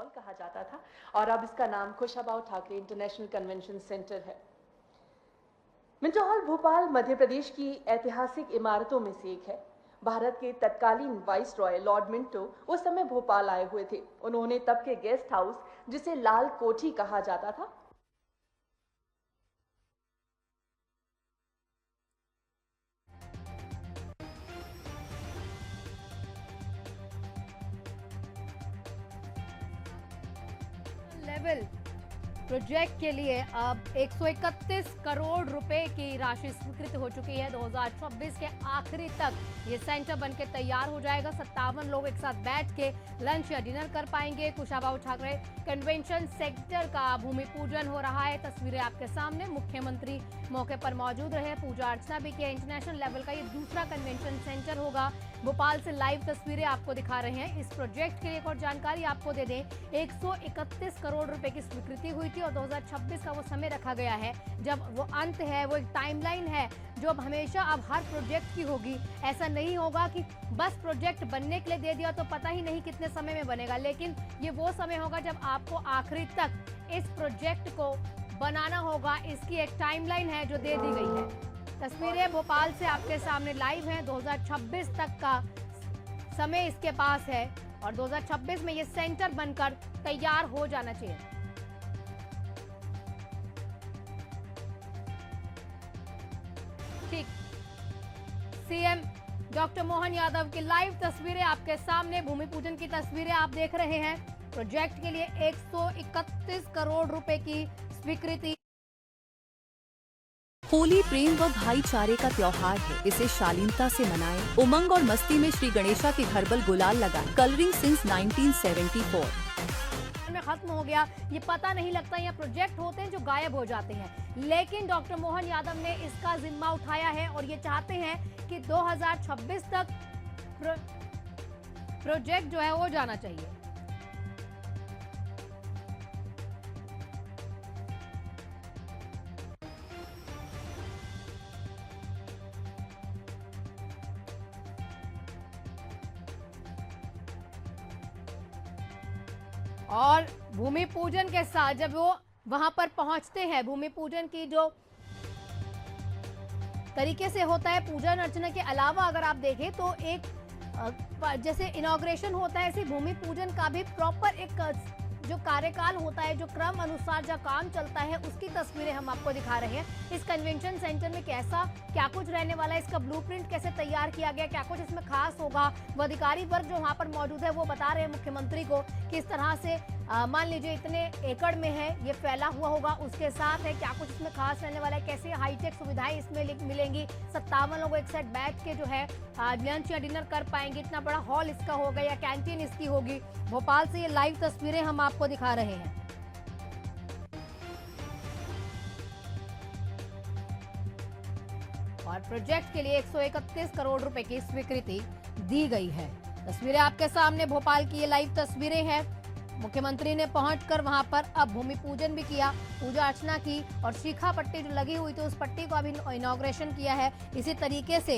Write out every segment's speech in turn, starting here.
Hall कहा जाता था और अब इसका नाम Kushabhau Thackeray international convention centre है। मिंटो हॉल भोपाल मध्य प्रदेश की ऐतिहासिक इमारतों में से एक है। भारत के तत्कालीन वाइस रॉय लॉर्ड मिंटो उस समय भोपाल आए हुए थे। उन्होंने तब के गेस्ट हाउस, जिसे लाल कोठी कहा जाता था, लेवल प्रोजेक्ट के लिए अब 131 करोड़ रुपए की राशि स्वीकृत हो चुकी है। 2026 के आखिरी तक ये सेंटर बनके तैयार हो जाएगा। 57 लोग एक साथ बैठ के लंच या डिनर कर पाएंगे। कुशाभाऊ ठाकरे कन्वेंशन सेंटर का भूमि पूजन हो रहा है। तस्वीरें आपके सामने, मुख्यमंत्री मौके पर मौजूद रहे, पूजा अर्चना भी की। इंटरनेशनल लेवल का ये दूसरा कन्वेंशन सेंटर होगा। भोपाल से लाइव तस्वीरें आपको दिखा रहे हैं। इस प्रोजेक्ट के लिए एक और जानकारी आपको दे दें, 131 करोड़ रुपए की स्वीकृति हुई थी और 2026 का वो समय रखा गया है जब वो अंत है। वो एक टाइमलाइन है जो अब हमेशा अब हर प्रोजेक्ट की होगी। ऐसा नहीं होगा कि बस प्रोजेक्ट बनने के लिए दे दिया तो पता ही नहीं कितने समय में बनेगा, लेकिन ये वो समय होगा जब आपको आखिरी तक इस प्रोजेक्ट को बनाना होगा। इसकी एक टाइमलाइन है जो दे दी गई है। तस्वीरें भोपाल से आपके सामने लाइव हैं। 2026 तक का समय इसके पास है और 2026 में ये सेंटर बनकर तैयार हो जाना चाहिए। ठीक, सीएम डॉक्टर मोहन यादव की लाइव तस्वीरें आपके सामने, भूमि पूजन की तस्वीरें आप देख रहे हैं। प्रोजेक्ट के लिए 131 करोड़ रुपए की स्वीकृति। होली प्रेम व भाईचारे का त्योहार है, इसे शालीनता से मनाएं। उमंग और मस्ती में श्री गणेशा के घर पर गुलाल लगाएं। कलरिंग सिंस 1974 में खत्म हो गया। ये पता नहीं लगता, ये प्रोजेक्ट होते हैं जो गायब हो जाते हैं, लेकिन डॉक्टर मोहन यादव ने इसका जिम्मा उठाया है और ये चाहते हैं कि 2026 तक प्रोजेक्ट जो है वो जाना चाहिए। और भूमि पूजन के साथ जब वो वहां पर पहुंचते हैं, भूमि पूजन की जो तरीके से होता है, पूजन अर्चना के अलावा अगर आप देखें तो एक जैसे इनॉग्रेशन होता है, ऐसे भूमि पूजन का भी प्रॉपर एक जो कार्यकाल होता है, जो क्रम अनुसार जो काम चलता है, उसकी तस्वीरें हम आपको दिखा रहे हैं। इस कन्वेंशन सेंटर में कैसा क्या कुछ रहने वाला है, इसका ब्लूप्रिंट कैसे तैयार किया गया, क्या कुछ इसमें खास होगा, वो अधिकारी वर्ग जो वहाँ पर मौजूद है वो बता रहे हैं मुख्यमंत्री को किस तरह से मान लीजिए इतने एकड़ में है, ये फैला हुआ होगा, उसके साथ है क्या कुछ इसमें खास रहने वाला है, कैसे हाईटेक सुविधाएं इसमें मिलेंगी। 57 लोग एक साथ बैठ के जो है लंच या डिनर कर पाएंगे। इतना बड़ा हॉल इसका होगा या कैंटीन इसकी होगी। भोपाल से ये लाइव तस्वीरें हम आपको दिखा रहे हैं। और प्रोजेक्ट के लिए 131 करोड़ रुपए की स्वीकृति दी गई है। तस्वीरें आपके सामने, भोपाल की ये लाइव तस्वीरें हैं। मुख्यमंत्री ने पहुंचकर वहां पर अब भूमि पूजन भी किया, पूजा अर्चना की और शिखा पट्टी जो लगी हुई थी उस पट्टी को अभी इनॉग्रेशन किया है। इसी तरीके से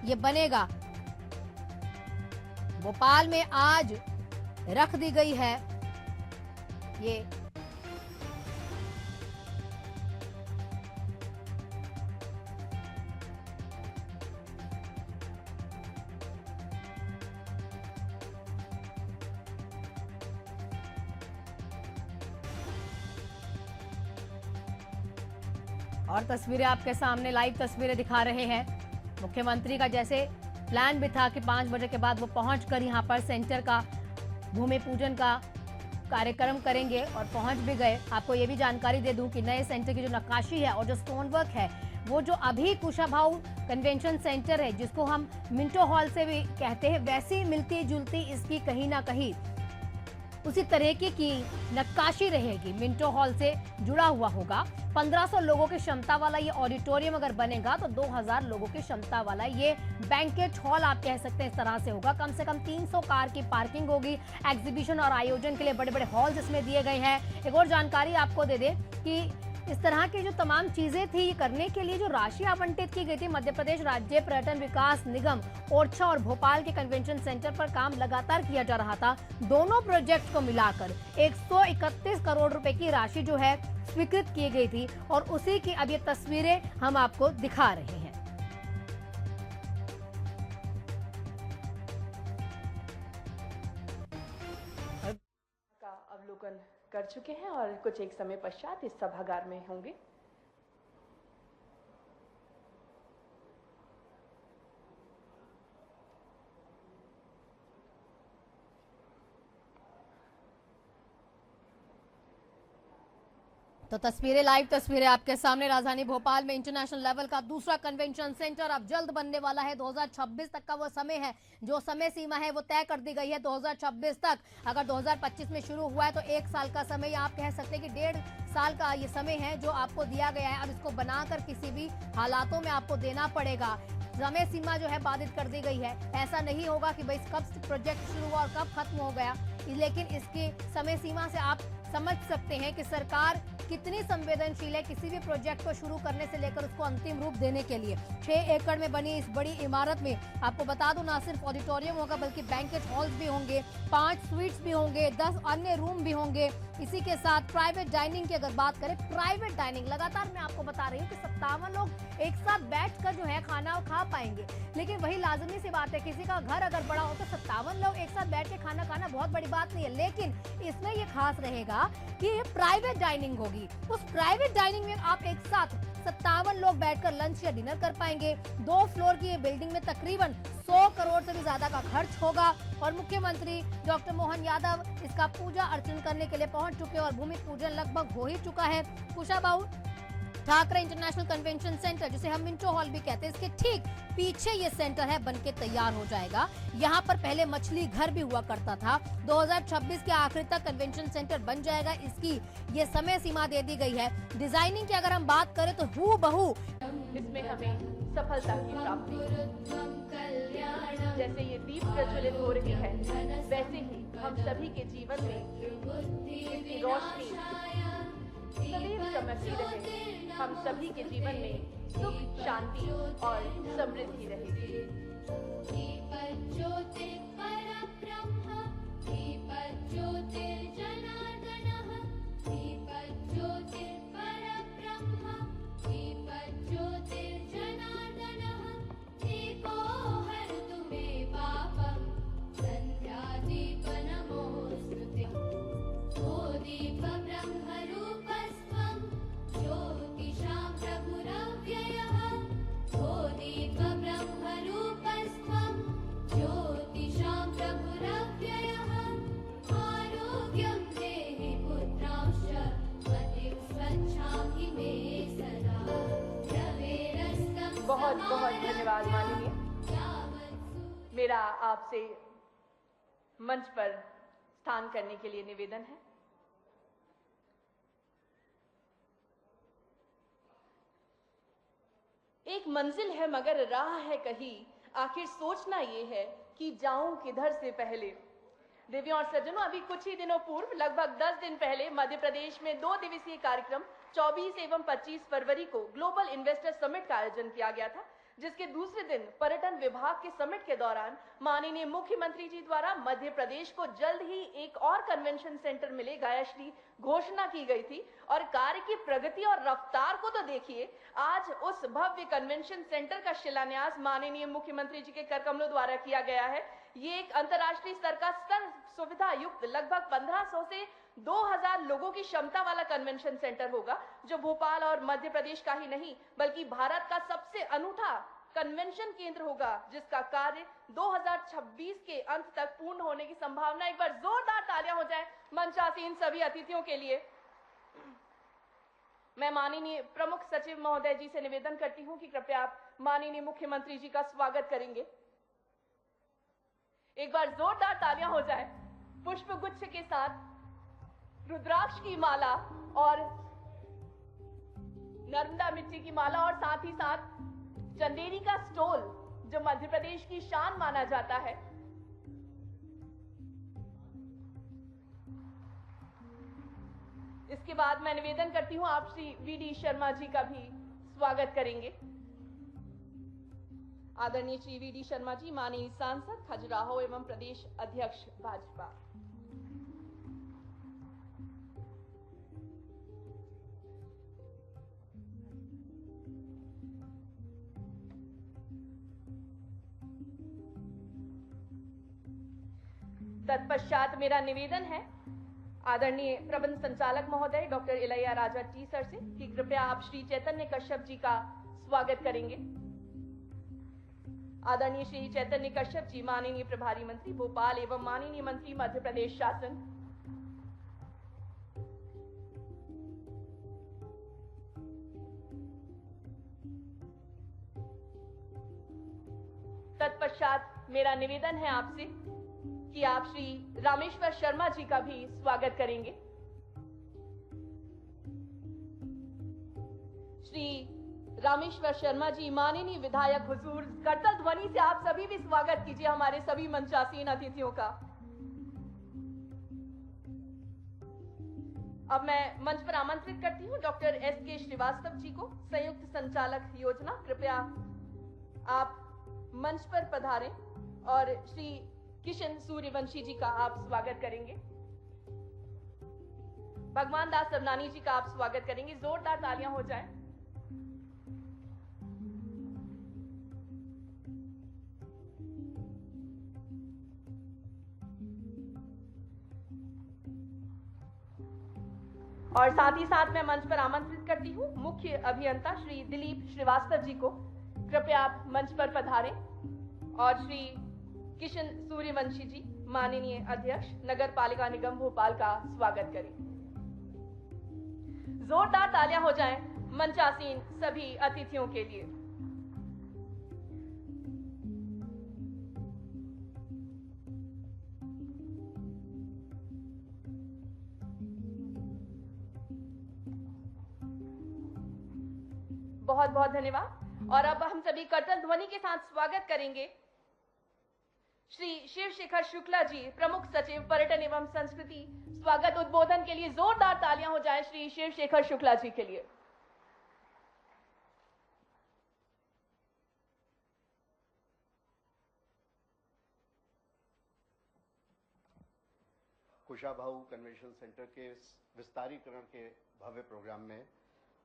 ये बनेगा। भोपाल में आज रख दी गई है ये और तस्वीरें आपके सामने लाइव तस्वीरें दिखा रहे हैं। मुख्यमंत्री का जैसे प्लान भी था कि 5 बजे के बाद वो पहुंचकर यहां पर सेंटर का भूमि पूजन का कार्यक्रम करेंगे और पहुंच भी गए। आपको ये भी जानकारी दे दूं कि नए सेंटर की जो नक्काशी है और जो स्टोन वर्क है, वो जो अभी कुशाभाऊ कन्वेंशन सेंटर है, जिसको हम मिंटो हॉल से भी कहते हैं, वैसी मिलती जुलती इसकी कहीं ना कहीं उसी तरीके की नक्काशी रहेगी। मिंटो हॉल से जुड़ा हुआ होगा। 1500 लोगों की क्षमता वाला ये ऑडिटोरियम अगर बनेगा तो 2000 लोगों की क्षमता वाला ये बैंकेट हॉल आप कह सकते हैं इस तरह से होगा। कम से कम 300 कार की पार्किंग होगी। एग्जीबिशन और आयोजन के लिए बड़े बड़े हॉल्स इसमें दिए गए हैं। एक और जानकारी आपको दे दें कि इस तरह की जो तमाम चीजें थी ये करने के लिए जो राशि आवंटित की गई थी, मध्य प्रदेश राज्य पर्यटन विकास निगम ओरछा और भोपाल के कन्वेंशन सेंटर पर काम लगातार किया जा रहा था। दोनों प्रोजेक्ट को मिलाकर 131 करोड़ रुपए की राशि जो है स्वीकृत की गई थी और उसी की अब ये तस्वीरें हम आपको दिखा रहे हैं। का अवलोकन कर चुके हैं और कुछ एक समय पश्चात इस सभागार में होंगे। तो तस्वीरें, लाइव तस्वीरें आपके सामने। राजधानी भोपाल में इंटरनेशनल लेवल का दूसरा कन्वेंशन सेंटर अब जल्द बनने वाला है। 2026 तक का वो समय है, जो समय सीमा है वो तय कर दी गई है 2026 तक। अगर 2025 में शुरू हुआ है तो 1 साल का समय, आप कह सकते हैं कि 1.5 साल का ये समय है जो आपको दिया गया है। अब इसको बनाकर किसी भी हालातों में आपको देना पड़ेगा। समय सीमा जो है बाधित कर दी गई है। ऐसा नहीं होगा कि भाई कब प्रोजेक्ट शुरू हुआ और कब खत्म हो गया, लेकिन इसकी समय सीमा से आप समझ सकते हैं कि सरकार कितनी संवेदनशील है किसी भी प्रोजेक्ट को शुरू करने से लेकर उसको अंतिम रूप देने के लिए। 6 एकड़ में बनी इस बड़ी इमारत में आपको बता दूं, ना सिर्फ ऑडिटोरियम होगा बल्कि बैंकेट हॉल्स भी होंगे, 5 स्वीट्स भी होंगे, 10 अन्य रूम भी होंगे। इसी के साथ प्राइवेट डाइनिंग की अगर बात करें, प्राइवेट डाइनिंग लगातार मैं आपको बता रही हूँ कि 57 लोग एक साथ बैठकर जो है खाना खा पाएंगे। लेकिन वही लाजमी सी बात है, किसी का घर अगर बड़ा हो तो 57 लोग एक साथ बैठ के खाना खाना बहुत बड़ी बात नहीं है। लेकिन इसमें ये खास रहेगा कि ये प्राइवेट डाइनिंग होगी। उस प्राइवेट डाइनिंग में आप एक साथ 57 लोग बैठकर लंच या डिनर कर पाएंगे। 2 फ्लोर की ये बिल्डिंग में तकरीबन 100 करोड़ से भी ज्यादा का खर्च होगा और मुख्यमंत्री डॉक्टर मोहन यादव इसका पूजा अर्चन करने के लिए पहुंच चुके हैं और भूमि पूजन लगभग हो ही चुका है। Kushabhau Thackeray international convention centre, जिसे हम मिंटो हॉल भी कहते हैं, इसके ठीक पीछे ये सेंटर है, बनके तैयार हो जाएगा। यहाँ पर पहले मछली घर भी हुआ करता था। 2026 के आखिर तक कन्वेंशन सेंटर बन जाएगा। इसकी ये समय सीमा दे दी गई है। डिजाइनिंग की अगर हम बात करें तो हूबहू इसमें हमें सफलता की प्राप्ति, जैसे ये दीप प्रज्वलित हो रही है, वैसे ही हम सभी के जीवन में इसकी रोशनी सदैव चमकती रहे। हम सभी के जीवन में सुख, शांति और समृद्धि रहेगी। बहुत बहुत धन्यवाद माननीय। मेरा आपसे मंच पर स्थान करने के लिए निवेदन है। एक मंजिल है मगर राह है कहीं, आखिर सोचना ये है कि जाऊं किधर से पहले। देवियों और सज्जनों, अभी कुछ ही दिनों पूर्व, लगभग 10 दिन पहले मध्य प्रदेश में 2 दिवसीय कार्यक्रम 24 एवं 25 फरवरी को ग्लोबल इन्वेस्टर समिट का आयोजन किया गया था, जिसके दूसरे दिन पर्यटन विभाग के समिट के दौरान माननीय मुख्यमंत्री जी द्वारा मध्य प्रदेश को जल्द ही एक और कन्वेंशन सेंटर मिलेगा ऐसी घोषणा की गई थी। और कार्य की प्रगति और रफ्तार को तो देखिए, आज उस भव्य कन्वेंशन सेंटर का शिलान्यास माननीय मुख्यमंत्री जी के कर कमलों द्वारा किया गया है। ये एक अंतर्राष्ट्रीय स्तर का सर्व सुविधा युक्त लगभग 1500 से 2000 लोगों की क्षमता वाला कन्वेंशन सेंटर होगा, जो भोपाल और मध्य प्रदेश का ही नहीं बल्कि भारत का सबसे अनूठा कन्वेंशन केंद्र होगा, जिसका कार्य 2026 के अंत तक पूर्ण होने की संभावना। एक बार जोरदार तालियां हो जाए मंचासीन सभी अतिथियों के लिए। मैं माननीय प्रमुख सचिव महोदय जी से निवेदन करती हूं कि कृपया आप माननीय मुख्यमंत्री जी का स्वागत करेंगे। एक बार जोरदार तालियां हो जाए। पुष्प गुच्छ के साथ रुद्राक्ष की माला और नर्मदा मिट्टी की माला और साथ ही साथ चंदेरी का स्टोल, जो मध्य प्रदेश की शान माना जाता है, इसके बाद मैं निवेदन करती हूं आप श्री वीडी शर्मा जी का भी स्वागत करेंगे। आदरणीय श्री वीडी शर्मा जी, माननीय सांसद खजुराहो एवं प्रदेश अध्यक्ष भाजपा। तत्पश्चात मेरा निवेदन है आदरणीय प्रबंध संचालक महोदय doctor Ilaiya Raja T sir से कि कृपया आप श्री चैतन्य कश्यप जी का स्वागत करेंगे। आदरणीय श्री चैतन्य कश्यप जी, माननीय प्रभारी मंत्री भोपाल एवं माननीय मंत्री मध्य प्रदेश शासन। तत्पश्चात मेरा निवेदन है आपसे कि आप श्री रामेश्वर शर्मा जी का भी स्वागत करेंगे। श्री रामेश्वर शर्मा जी, माननीय विधायक हुजूर, करतल ध्वनि से आप सभी भी स्वागत कीजिए हमारे सभी मंचासीन अतिथियों का। अब मैं मंच पर आमंत्रित करती हूं डॉक्टर एस.के. श्रीवास्तव जी को, संयुक्त संचालक योजना। कृपया आप मंच पर पधारें और श्री किशन सूर्यवंशी जी का आप स्वागत करेंगे। भगवान दास सबनानी जी का आप स्वागत करेंगे। जोरदार तालियां हो जाएं। और साथ ही साथ मैं मंच पर आमंत्रित करती हूं मुख्य अभियंता श्री दिलीप श्रीवास्तव जी को। कृपया आप मंच पर पधारें और श्री किशन सूर्यवंशी जी, माननीय अध्यक्ष नगर पालिका निगम भोपाल का स्वागत करें। जोरदार तालियां हो जाएं मंचासीन सभी अतिथियों के लिए। बहुत बहुत धन्यवाद। और अब हम सभी करतल ध्वनि के साथ स्वागत करेंगे श्री शिव शेखर शुक्ला जी, प्रमुख सचिव पर्यटन एवं संस्कृति। स्वागत उद्बोधन के लिए जोरदार तालियां हो जाएं श्री शिव शेखर शुक्ला जी के लिए। कुशाभाऊ कन्वेंशन सेंटर के विस्तारीकरण के भव्य प्रोग्राम में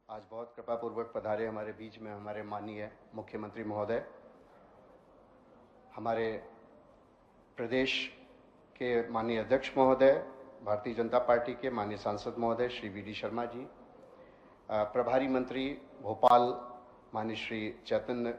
आज बहुत कृपापूर्वक पधारे हमारे बीच में हमारे माननीय मुख्यमंत्री महोदय, हमारे प्रदेश के माननीय अध्यक्ष महोदय, भारतीय जनता पार्टी के माननीय सांसद महोदय श्री वीडी शर्मा जी, प्रभारी मंत्री भोपाल माननीय श्री चैतन्य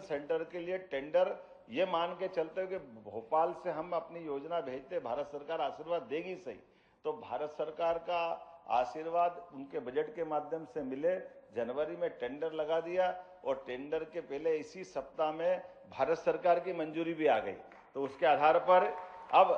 सेंटर के लिए टेंडर ये मान के चलते हुए कि भोपाल से हम अपनी योजना भेजते, भारत सरकार आशीर्वाद देगी सही, तो भारत सरकार का आशीर्वाद उनके बजट के माध्यम से मिले। जनवरी में टेंडर लगा दिया और टेंडर के पहले इसी सप्ताह में भारत सरकार की मंजूरी भी आ गई। तो उसके आधार पर अब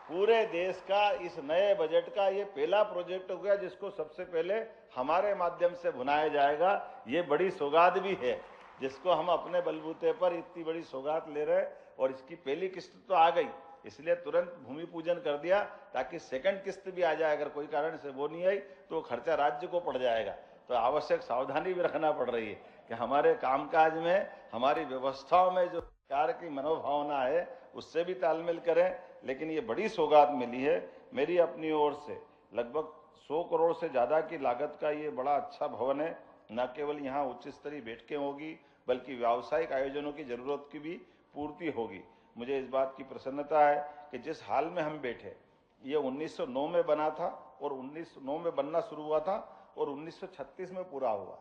पूरे देश का इस नए बजट का ये पहला प्रोजेक्ट हो गया जिसको सबसे पहले हमारे माध्यम से भुनाया जाएगा। ये बड़ी सौगात भी है जिसको हम अपने बलबूते पर इतनी बड़ी सौगात ले रहे हैं, और इसकी पहली किस्त तो आ गई, इसलिए तुरंत भूमि पूजन कर दिया ताकि सेकंड किस्त भी आ जाए। अगर कोई कारण से वो नहीं आई तो खर्चा राज्य को पड़ जाएगा। तो आवश्यक सावधानी भी रखना पड़ रही है कि हमारे कामकाज में, हमारी व्यवस्थाओं में जो सरकार की मनोभावना है उससे भी तालमेल करें। लेकिन ये बड़ी सौगात मिली है मेरी अपनी ओर से। लगभग 100 करोड़ से ज्यादा की लागत का ये बड़ा अच्छा भवन है। न केवल यहाँ उच्च स्तरीय बैठकें होगी बल्कि व्यावसायिक आयोजनों की जरूरत की भी पूर्ति होगी। मुझे इस बात की प्रसन्नता है कि जिस हाल में हम बैठे, ये 1909 में बना था और 1909 में बनना शुरू हुआ था और 1936 में पूरा हुआ।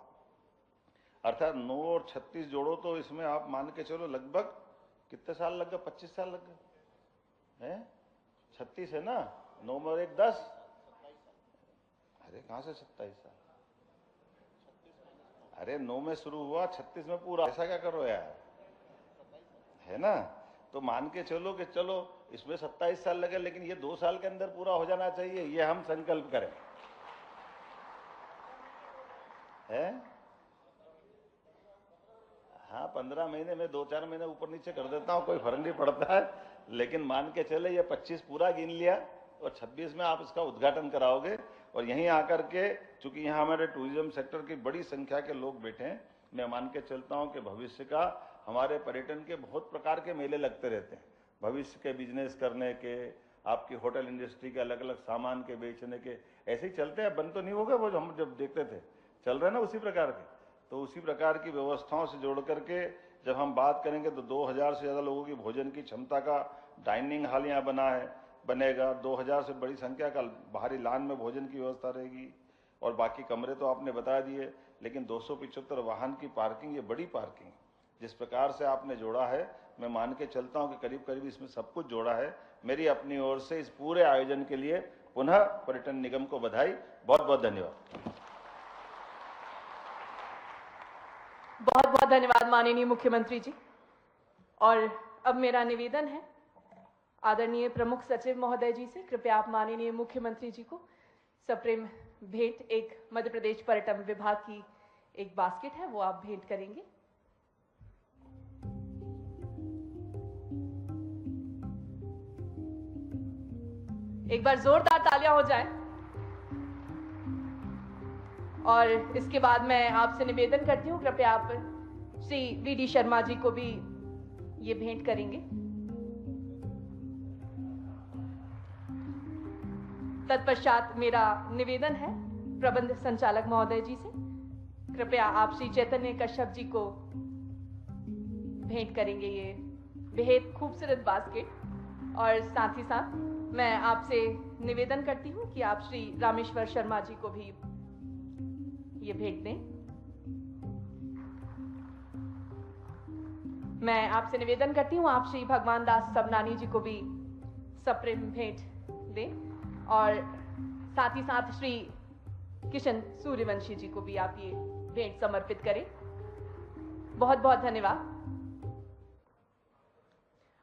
अर्थात 9 और 36 जोड़ो तो इसमें आप मान के चलो लगभग कितने साल लग गए? 25 साल लग गए हैं। 36 है ना, 9 में और 1 10। अरे कहां से 27 साल? अरे 9 में शुरू हुआ, 36 में पूरा। ऐसा क्या करो यार, है ना? तो मान के चलो कि चलो इसमें 27 साल लगे, लेकिन ये 2 साल के अंदर पूरा हो जाना चाहिए, ये हम संकल्प करें। है? हाँ, 15 महीने में 2-4 महीने ऊपर नीचे कर देता हूँ, कोई फर्क नहीं पड़ता है। लेकिन मान के चले ये 25 पूरा गिन लिया और 26 में आप इसका उद्घाटन कराओगे। और यहीं आकर के, चूंकि यहाँ हमारे टूरिज्म सेक्टर की बड़ी संख्या के लोग बैठे हैं, मैं मान के चलता हूँ कि भविष्य का हमारे पर्यटन के बहुत प्रकार के मेले लगते रहते हैं। भविष्य के बिजनेस करने के, आपकी होटल इंडस्ट्री के अलग अलग सामान के बेचने के, ऐसे ही चलते हैं। बंद तो नहीं हो गए वो जो हम जब देखते थे, चल रहे ना उसी प्रकार के। तो उसी प्रकार की व्यवस्थाओं से जोड़ करके जब हम बात करेंगे तो 2000 से ज़्यादा लोगों की भोजन की क्षमता का डाइनिंग हॉल यहाँ बनेगा। 2000 से बड़ी संख्या का बाहरी लान में भोजन की व्यवस्था रहेगी। और बाकी कमरे तो आपने बता दिए, लेकिन 275 वाहन की पार्किंग, ये बड़ी पार्किंग जिस प्रकार से आपने जोड़ा है, मैं मान के चलता हूँ कि करीब करीब इसमें सब कुछ जोड़ा है। मेरी अपनी ओर से इस पूरे आयोजन के लिए पुनः पर्यटन निगम को बधाई। बहुत बहुत धन्यवाद। बहुत बहुत धन्यवाद माननीय मुख्यमंत्री जी। और अब मेरा निवेदन है आदरणीय प्रमुख सचिव महोदय जी से, कृपया आप माननीय मुख्यमंत्री जी को सप्रेम भेंट, एक मध्य प्रदेश पर्यटन विभाग की एक बास्केट है वो आप भेंट करेंगे। एक बार जोरदार तालियां हो जाए। और इसके बाद मैं आपसे निवेदन करती हूँ, कृपया आप श्री वीडी शर्मा जी को भी ये भेंट करेंगे। तत्पश्चात मेरा निवेदन है प्रबंध संचालक महोदय जी से, कृपया आप श्री चैतन्य कश्यप जी को भेंट करेंगे ये बेहद खूबसूरत बास्केट। और साथ ही साथ मैं आपसे निवेदन करती हूँ कि आप श्री रामेश्वर शर्मा जी को भी ये भेंट दें। मैं आपसे निवेदन करती हूँ आप श्री भगवान दास सबनानी जी को भी सप्रेम भेंट दें। और साथ ही साथ श्री किशन सूर्यवंशी जी को भी आप ये भेंट समर्पित करें। बहुत बहुत धन्यवाद।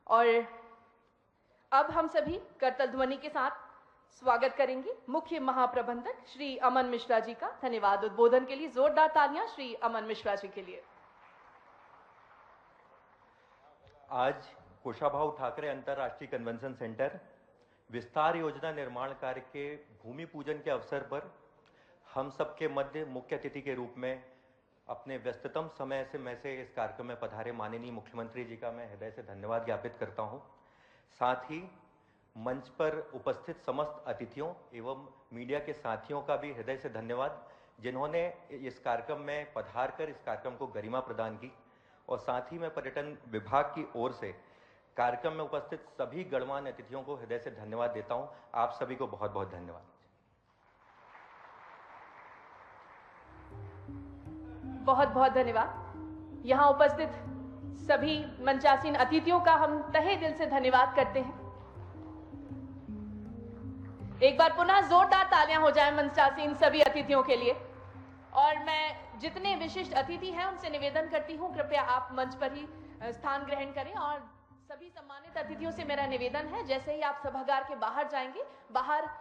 और अब हम सभी करतल ध्वनि के साथ स्वागत करेंगे मुख्य महाप्रबंधक श्री अमन मिश्रा जी का। धन्यवाद। उद्बोधन के लिए जोरदार तालियां श्री अमन मिश्रा जी के लिए। आज कुशाभाऊ ठाकरे अंतर्राष्ट्रीय कन्वेंशन सेंटर विस्तार योजना निर्माण कार्य के भूमि पूजन के अवसर पर हम सबके मध्य मुख्य अतिथि के रूप में अपने व्यस्ततम समय से इस कार्यक्रम में पधारे माननीय मुख्यमंत्री जी का मैं हृदय से धन्यवाद ज्ञापित करता हूं। साथ ही मंच पर उपस्थित समस्त अतिथियों एवं मीडिया के साथियों का भी हृदय से धन्यवाद, जिन्होंने इस कार्यक्रम में पधार कर इस कार्यक्रम को गरिमा प्रदान की। और साथ ही मैं पर्यटन विभाग की ओर से कार्यक्रम में उपस्थित सभी गणमान्य अतिथियों को हृदय से धन्यवाद देता हूं। आप सभी को बहुत बहुत धन्यवाद। बहुत बहुत धन्यवाद। यहाँ उपस्थित सभी मंचासीन अतिथियों का हम तहे दिल से धन्यवाद करते हैं। एक बार पुनः जोरदार तालियां हो जाएं मंचासीन सभी अतिथियों के लिए। और मैं जितने विशिष्ट अतिथि हैं उनसे निवेदन करती हूं, कृपया आप मंच पर ही स्थान ग्रहण करें। और सभी सम्मानित अतिथियों से मेरा निवेदन है, जैसे ही आप सभागार के बाहर जाएंगे, बाहर